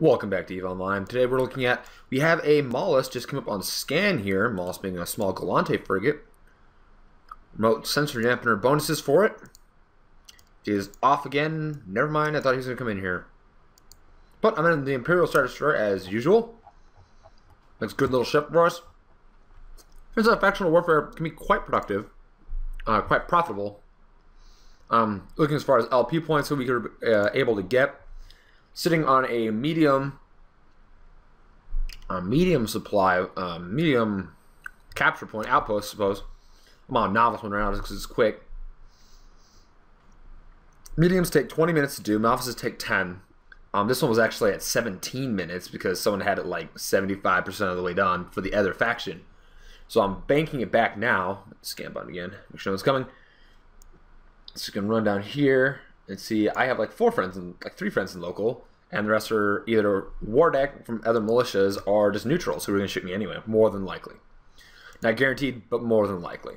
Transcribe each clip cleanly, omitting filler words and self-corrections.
Welcome back to EVE Online. Today we're looking at, we have a Mollusk just come up on scan here, Mollusk being a small Galante frigate. Remote sensor dampener bonuses for it. It is off again. Never mind, I thought he was going to come in here. But I'm in the Imperial Star Destroyer as usual. Makes a good little ship for us. Turns out factional warfare can be quite productive, quite profitable. Looking as far as LP points that we were able to get. Sitting on a medium supply, medium capture point, outpost, I suppose. I'm on a novice one right now just because it's quick. Mediums take 20 minutes to do, novices take 10. This one was actually at 17 minutes because someone had it like 75% of the way done for the other faction. So I'm banking it back now. Scan button again, make sure it's coming. So you can run down here and see I have like 3 friends in local, and the rest are either war deck from other militias or just neutrals who are going to shoot me anyway, more than likely. Not guaranteed, but more than likely.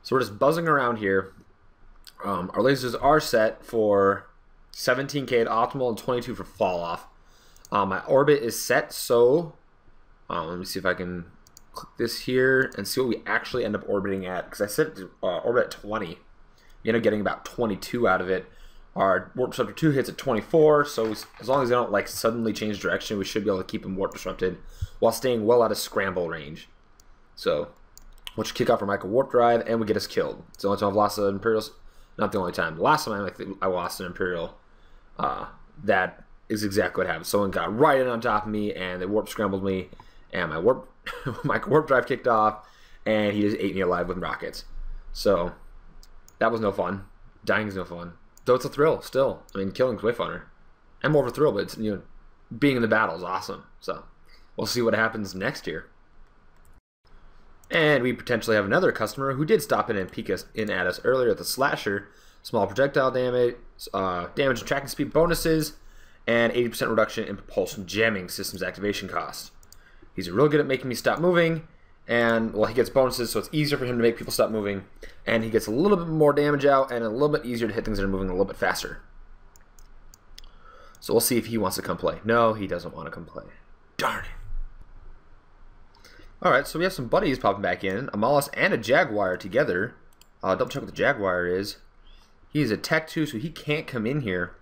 So we're just buzzing around here. Our lasers are set for 17k at optimal and 22 for fall off. My orbit is set, so let me see if I can click this here and see what we actually end up orbiting at, because I set it to orbit at 20. You end up getting about 22 out of it. Our warp disruptor 2 hits at 24, so as long as they don't like suddenly change direction, we should be able to keep them warp disrupted while staying well out of scramble range. So we'll just kick off our micro warp drive and we get us killed. It's the only time I've lost an Imperial. Not the only time. The last time I think I lost an Imperial, that is exactly what happened. Someone got right in on top of me and they warp scrambled me, and my warp drive kicked off, and he just ate me alive with rockets. So that was no fun. Dying is no fun. Though it's a thrill still. I mean, killing's way funner. And more of a thrill, but it's, you know, being in the battle is awesome. So we'll see what happens next year. And we potentially have another customer who did stop in and peek us in at us earlier at the Slasher. Small projectile damage, damage and tracking speed bonuses, and 80% reduction in propulsion jamming systems activation cost. He's real good at making me stop moving. And, well, he gets bonuses, so it's easier for him to make people stop moving. And he gets a little bit more damage out and a little bit easier to hit things that are moving a little bit faster. So we'll see if he wants to come play. No, he doesn't want to come play. Darn it. Alright, so we have some buddies popping back in. A Mollusk and a Jaguar together. Double check what the Jaguar is. He's a Tech 2, so he can't come in here.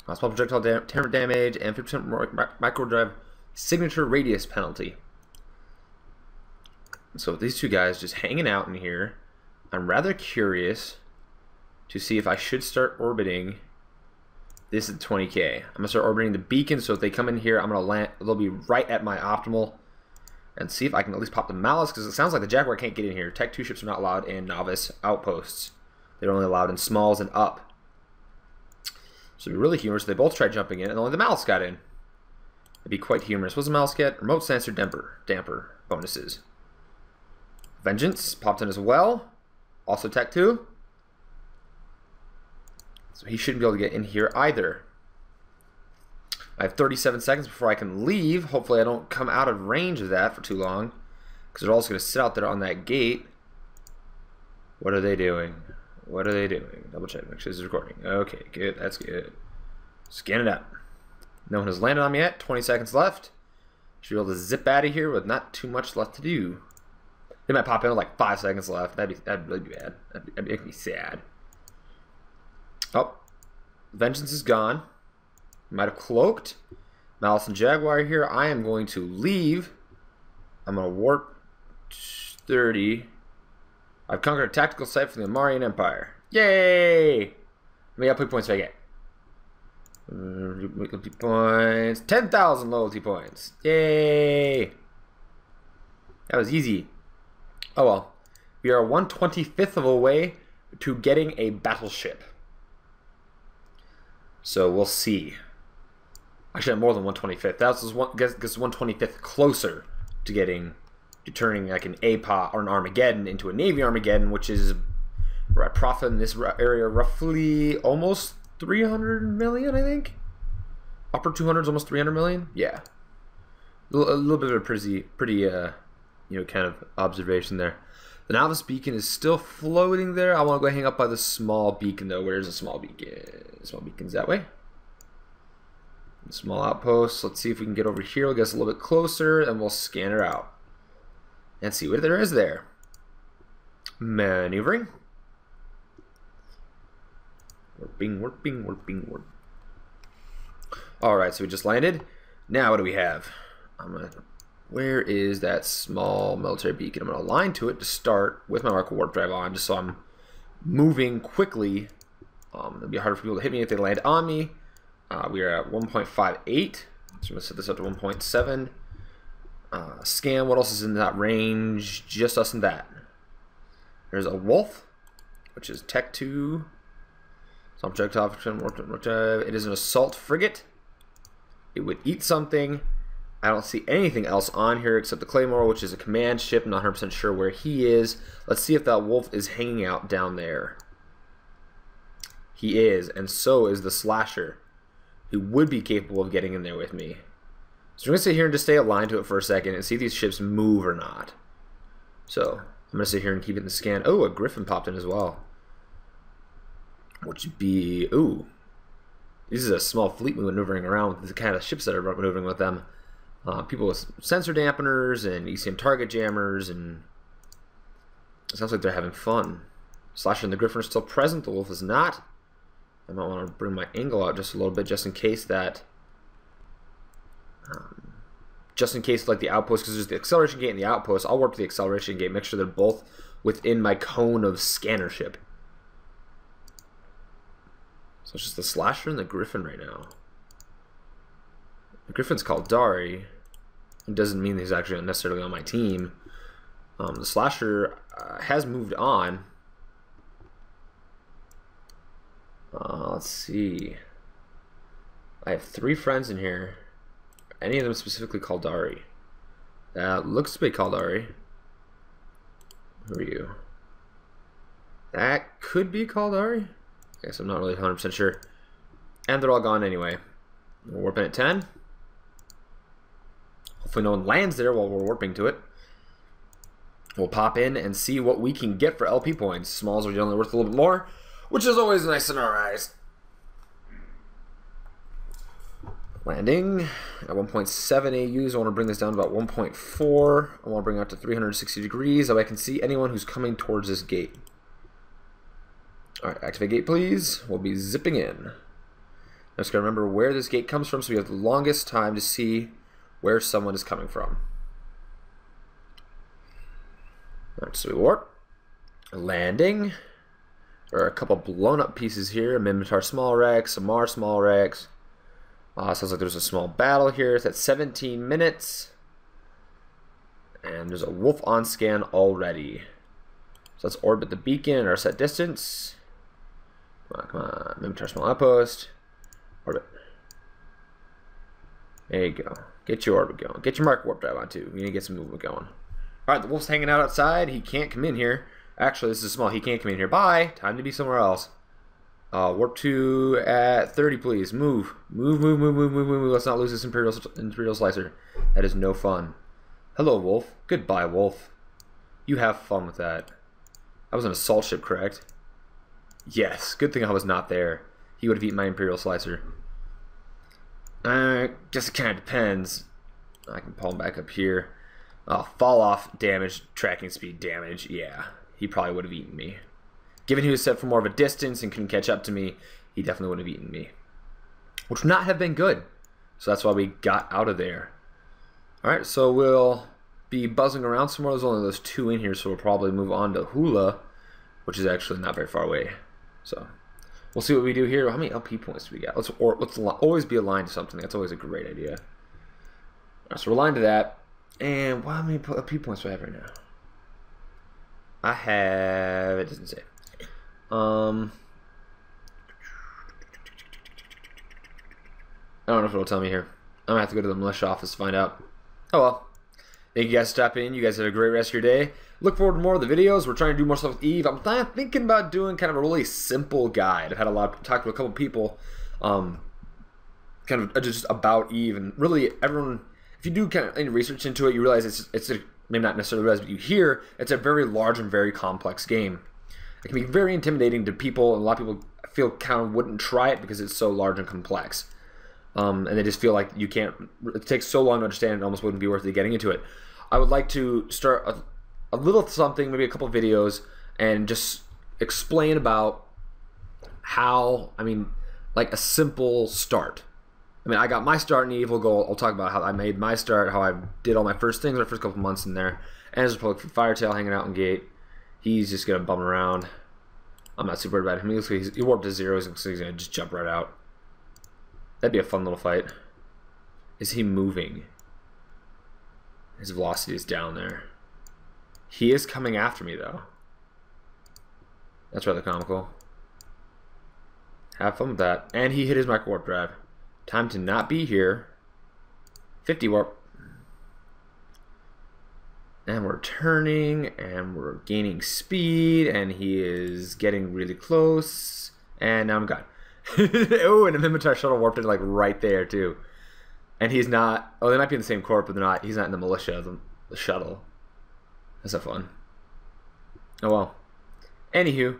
Small projectile damage and 50% micro drive signature radius penalty. So these two guys just hanging out in here. I'm rather curious to see if I should start orbiting this at 20k. I'm gonna start orbiting the beacon, so if they come in here, I'm gonna land. They'll be right at my optimal, and see if I can at least pop the Mollusk, because it sounds like the Jaguar can't get in here. Tech 2 ships are not allowed in novice outposts. They're only allowed in smalls and up. So it'd be really humorous if they both tried jumping in and only the Mollusk got in. It'd be quite humorous. What's the Mollusk get? Remote sensor damper bonuses. Vengeance popped in as well. Also Tech 2. So he shouldn't be able to get in here either. I have 37 seconds before I can leave. Hopefully I don't come out of range of that for too long, because they're also going to sit out there on that gate. What are they doing? What are they doing? Double check. Make sure this is recording. Okay, good. That's good. Scan it out. No one has landed on me yet. 20 seconds left. Should be able to zip out of here with not too much left to do. They might pop in with like 5 seconds left. That'd really be bad. That'd make me sad. Oh, Vengeance is gone. Might have cloaked. Mollusk and Jaguar here. I am going to leave. I'm going to warp 30. I've conquered a tactical site from the Amarian Empire. Yay! How many loyalty points do I get? Loyalty points. 10,000 loyalty points. Yay! That was easy. Oh well. We are 1/25th of a way to getting a battleship. So we'll see. Actually, more than 1/25th. That was one, guess 1/25th closer to turning like an APA or an Armageddon into a Navy Armageddon, which is profit in this area roughly almost 300 million, I think. Upper 200s, almost 300 million. Yeah, a little bit of a pretty you know, kind of observation there. The novice beacon is still floating there. I want to go hang up by the small beacon though. Where's the small beacon? The small beacon's that way. Small outposts. Let's see if we can get over here. We'll get us a little bit closer, and we'll scan her out and see what there is there. Maneuvering. Warping. Alright, so we just landed. Now what do we have? Where is that small military beacon? I'm going to align to it to start with my marker warp drive on, just so I'm moving quickly. It'll be harder for people to hit me if they land on me. We are at 1.58, so I'm going to set this up to 1.7. Scan, what else is in that range? Just us and that. There's a wolf, which is Tech 2. Objective. It is an assault frigate. It would eat something. I don't see anything else on here except the Claymore, which is a command ship. I'm not 100% sure where he is. Let's see if that wolf is hanging out down there. He is, and so is the Slasher, who would be capable of getting in there with me. So we're going to sit here and just stay aligned to it for a second and see if these ships move or not. So I'm going to sit here and keep it in the scan. Oh, a Griffin popped in as well. Which would be, ooh, this is a small fleet maneuvering around with the kind of ships that are maneuvering with them. People with sensor dampeners and ECM target jammers, and it sounds like they're having fun. Slasher and the Griffin are still present, the Wolf is not. I might want to bring my angle out just a little bit, just in case that, like the outpost, because there's the acceleration gate and the outpost. I'll warp to the acceleration gate, make sure they're both within my cone of scanner ship. So it's just the Slasher and the Griffin right now. The Griffin's called Dari. It doesn't mean he's actually necessarily on my team. The Slasher has moved on. Let's see. I have 3 friends in here. Any of them specifically called Dari? That looks to be called Dari. Who are you? That could be called Dari. I guess I'm not really 100% sure. And they're all gone anyway. We're warping at 10. Hopefully no one lands there while we're warping to it. We'll pop in and see what we can get for LP points. Smalls are generally worth a little bit more, which is always nice in our eyes. Landing at 1.7 AUs. I want to bring this down to about 1.4. I want to bring it up to 360 degrees so I can see anyone who's coming towards this gate. Alright, activate gate please. We'll be zipping in. I'm just going to remember where this gate comes from so we have the longest time to see where someone is coming from. Alright, so we warp. Landing. There are a couple blown up pieces here. A Minotaur small wrecks, some Mars small wrecks. Sounds like there's a small battle here. It's at 17 minutes. And there's a wolf on scan already. So let's orbit the beacon at our set distance. Come on. Minotaur small outpost. Orbit. There you go. Get your orbit going. Get your mark warp drive on too. We need to get some movement going. Alright, the wolf's hanging out outside. He can't come in here. Actually, this is small. He can't come in here. Bye. Time to be somewhere else. Warp 2 at 30, please. Move. Move. Let's not lose this Imperial Slicer. That is no fun. Hello, Wolf. Goodbye, Wolf. You have fun with that. That was an assault ship, correct? Yes. Good thing I was not there. He would have eaten my Imperial Slicer. Guess it kind of depends. I can pull him back up here. Fall off damage, tracking speed damage. Yeah, he probably would have eaten me. Given he was set for more of a distance and couldn't catch up to me, he definitely would have eaten me. Which would not have been good. So that's why we got out of there. Alright, so we'll be buzzing around some more. There's only those 2 in here, so we'll probably move on to Hula, which is actually not very far away. So we'll see what we do here. How many LP points do we got? Let's always be aligned to something. That's always a great idea. Alright, so we're aligned to that. And how many LP points do I have right now? I have... it doesn't say. I don't know if it'll tell me here. I'm gonna have to go to the militia office to find out. Oh well. Thank you guys for stopping in. You guys have a great rest of your day. Look forward to more of the videos. We're trying to do more stuff with Eve. I'm thinking about doing kind of a really simple guide. I've had talked to a couple people kind of just about Eve, and really everyone, if you do kind of any research into it, you realize it's maybe not necessarily realize, but you hear it's a very large and very complex game. It can be very intimidating to people, and a lot of people feel kind of wouldn't try it because it's so large and complex. and they just feel like you can't. It takes so long to understand, it almost wouldn't be worth it getting into it. I would like to start a little something, maybe a couple videos, and just explain about how, I mean, like a simple start. I mean, I got my start in Evil Goal. I'll talk about how I made my start, how I did all my first things, my first couple months in there. And there's a Firetail hanging out in gate. He's just gonna bum around. I'm not super worried about him. He looks like he warped to zeros, so he's gonna just jump right out. That'd be a fun little fight. Is he moving? His velocity is down there. He is coming after me though. That's rather comical. Have fun with that. And he hit his micro warp drive. Time to not be here. 50 warp. And we're turning, and we're gaining speed, and he is getting really close. And now I'm gone. Oh, and the Mimitar shuttle warped in like right there too. And he's not. Oh, they might be in the same corp, but they're not. He's not in the militia of the shuttle. That's not fun. Oh well. Anywho,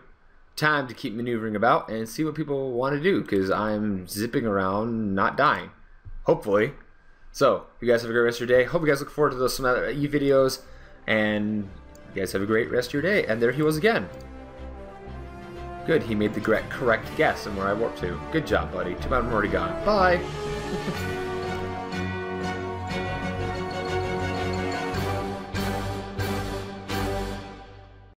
time to keep maneuvering about and see what people want to do, because I'm zipping around, not dying. Hopefully. So, you guys have a great rest of your day. Hope you guys look forward to some other E videos. And you guys have a great rest of your day. And there he was again. Good, he made the correct guess on where I warped to. Good job, buddy. Too bad I'm already gone. Bye!